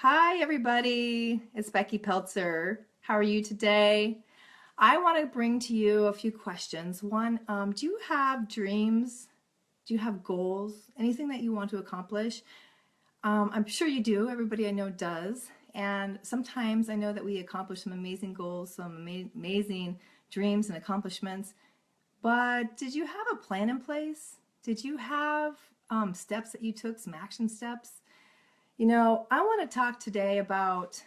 Hi, everybody. It's Becky Peltzer. How are you today? I want to bring to you a few questions. One, do you have dreams? Do you have goals? Anything that you want to accomplish? I'm sure you do. Everybody I know does. And sometimes I know that we accomplish some amazing goals, some amazing dreams and accomplishments. But did you have a plan in place? Did you have steps that you took, some action steps? I want to talk today about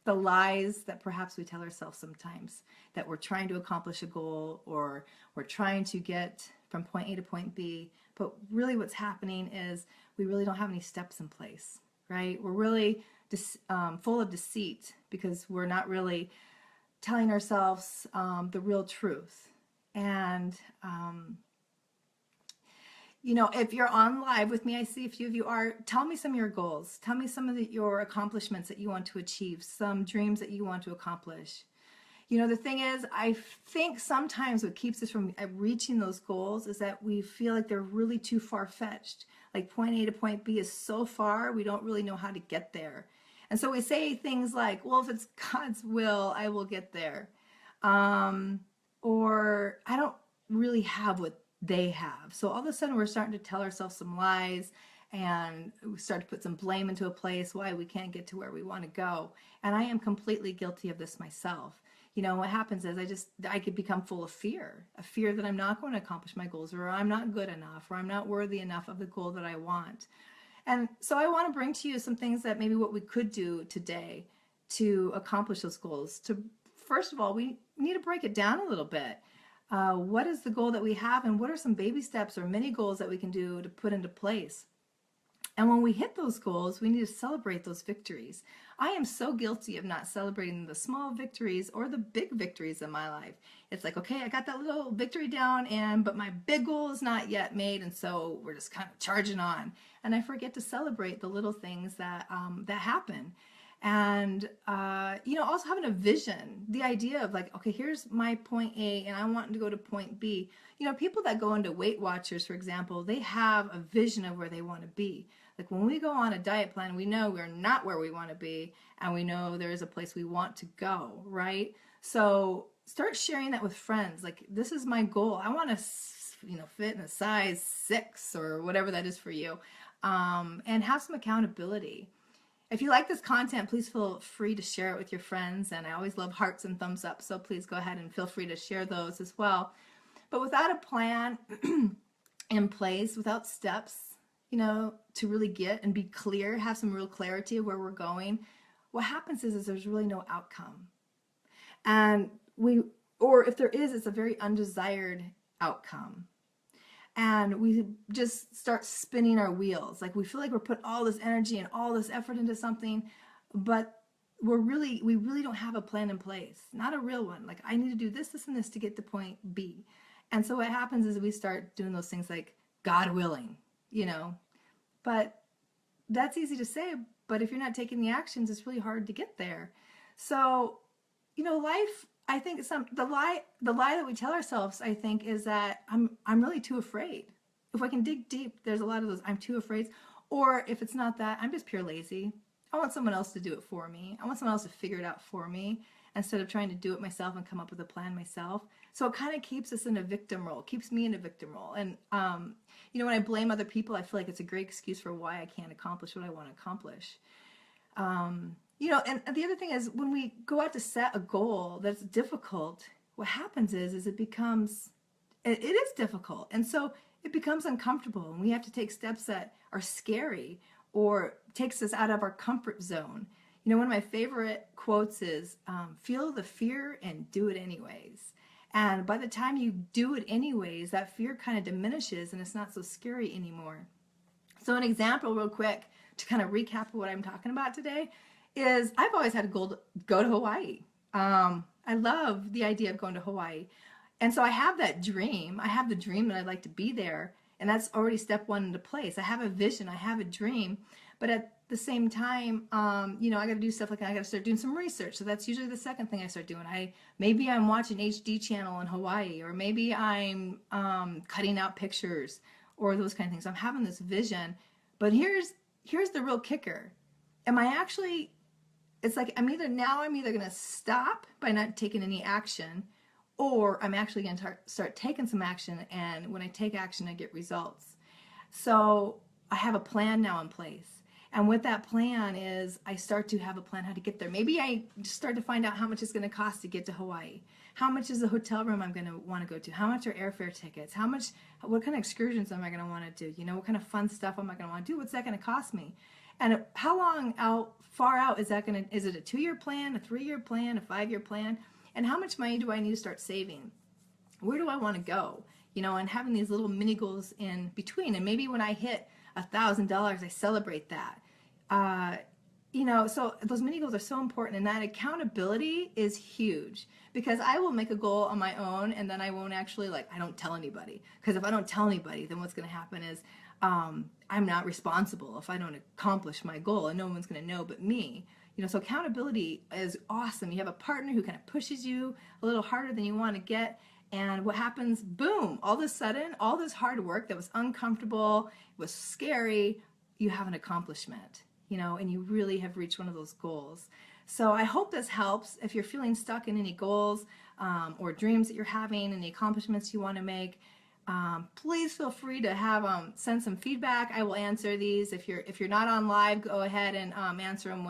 the lies that perhaps we tell ourselves sometimes, that we're trying to accomplish a goal or we're trying to get from point A to point B. But really what's happening is we really don't have any steps in place, right? We're really full of deceit because we're not really telling ourselves the real truth. And if you're on live with me, I see a few of you are. Tell me some of your goals. Tell me some of your accomplishments that you want to achieve, some dreams that you want to accomplish. The thing is, I think sometimes what keeps us from reaching those goals is that we feel like they're really too far-fetched. Like point A to point B is so far, we don't really know how to get there. And so we say things like, well, if it's God's will, I will get there. Or I don't really have what they have. So all of a sudden we're starting to tell ourselves some lies and we start to put some blame into a place why we can't get to where we want to go. And I am completely guilty of this myself. What happens is I could become full of fear, a fear that I'm not going to accomplish my goals, or I'm not good enough, or I'm not worthy enough of the goal that I want. And so I want to bring to you some things that maybe what we could do today to accomplish those goals. First of all, we need to break it down a little bit. What is the goal that we have, and what are some baby steps or mini goals that we can do to put into place? And when we hit those goals, we need to celebrate those victories. I am so guilty of not celebrating the small victories or the big victories in my life. It's like, okay, I got that little victory down, but my big goal is not yet made, and so we're just kind of charging on. And I forget to celebrate the little things that happen. And also having a vision, the idea of like, okay, here's my point A and I want to go to point B. People that go into Weight Watchers, for example, they have a vision of where they want to be. Like when we go on a diet plan, we know we're not where we want to be, and we know there is a place we want to go, right? So start sharing that with friends. Like, this is my goal. I want to fit in a size 6 or whatever that is for you, and have some accountability. If you like this content, please feel free to share it with your friends. And I always love hearts and thumbs up, so please go ahead and feel free to share those as well. But without a plan in place, without steps, to really get and be clear, have some real clarity of where we're going, what happens is there's really no outcome. And or if there is, it's a very undesired outcome. And we just start spinning our wheels. Like we feel like we're putting all this energy and all this effort into something, but we really don't have a plan in place. Not a real one. Like, I need to do this, this, and this to get to point B. And so what happens is we start doing those things like God willing, but that's easy to say, but if you're not taking the actions, it's really hard to get there. So, life, I think the lie that we tell ourselves, I think, is that I'm really too afraid. If I can dig deep, there's a lot of those I'm too afraid. Or if it's not that, I'm just pure lazy. I want someone else to do it for me. I want someone else to figure it out for me instead of trying to do it myself and come up with a plan myself. So it kind of keeps us in a victim role, keeps me in a victim role. And, when I blame other people, I feel like it's a great excuse for why I can't accomplish what I want to accomplish. And the other thing is, when we go out to set a goal that's difficult, what happens is it is difficult. And so it becomes uncomfortable, and we have to take steps that are scary or takes us out of our comfort zone. One of my favorite quotes is, feel the fear and do it anyways. And by the time you do it anyways, that fear kind of diminishes and it's not so scary anymore. So an example real quick to kind of recap what I'm talking about today is I've always had a goal to go to Hawaii. I love the idea of going to Hawaii. And so I have that dream. I have the dream that I'd like to be there. And that's already step one into place. I have a vision. I have a dream. But at the same time, I got to do stuff like I got to start doing some research. So that's usually the second thing I start doing. Maybe I'm watching HD channel in Hawaii, or maybe I'm cutting out pictures or those kind of things. I'm having this vision. But here's the real kicker. am I actually, it's like I'm either going to stop by not taking any action, or I'm actually going to start taking some action. And when I take action, I get results. So I have a plan now in place. And what that plan is, I start to have a plan how to get there. Maybe I just start to find out how much it's going to cost to get to Hawaii. How much is the hotel room I'm going to want to go to? How much are airfare tickets? What kind of excursions am I going to want to do? You know, what kind of fun stuff am I going to want to do? What's that going to cost me? And how far out is that going to, is it a 2-year plan, a 3-year plan, a 5-year plan? And how much money do I need to start saving? Where do I want to go? You know, and having these little mini goals in between. And maybe when I hit $1,000, I celebrate that. Uh, you know, so those mini goals are so important, and that accountability is huge, because I will make a goal on my own and then I won't actually, like, I don't tell anybody, because if I don't tell anybody, then what's going to happen is I'm not responsible if I don't accomplish my goal, and no one's going to know but me. You know, so accountability is awesome. You have a partner who kind of pushes you a little harder than you want to get, and what happens, boom, all of a sudden, all this hard work that was uncomfortable, was scary, you have an accomplishment, you know, and you really have reached one of those goals. So I hope this helps. If you're feeling stuck in any goals or dreams that you're having, any accomplishments you want to make, please feel free to have send some feedback. I will answer these. If you're not on live, go ahead and answer them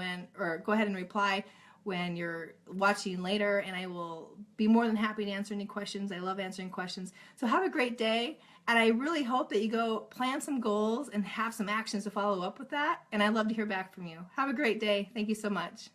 go ahead and reply when you're watching later, and I will be more than happy to answer any questions. I love answering questions. So have a great day, and I really hope that you go plan some goals and have some actions to follow up with that, and I'd love to hear back from you. Have a great day. Thank you so much.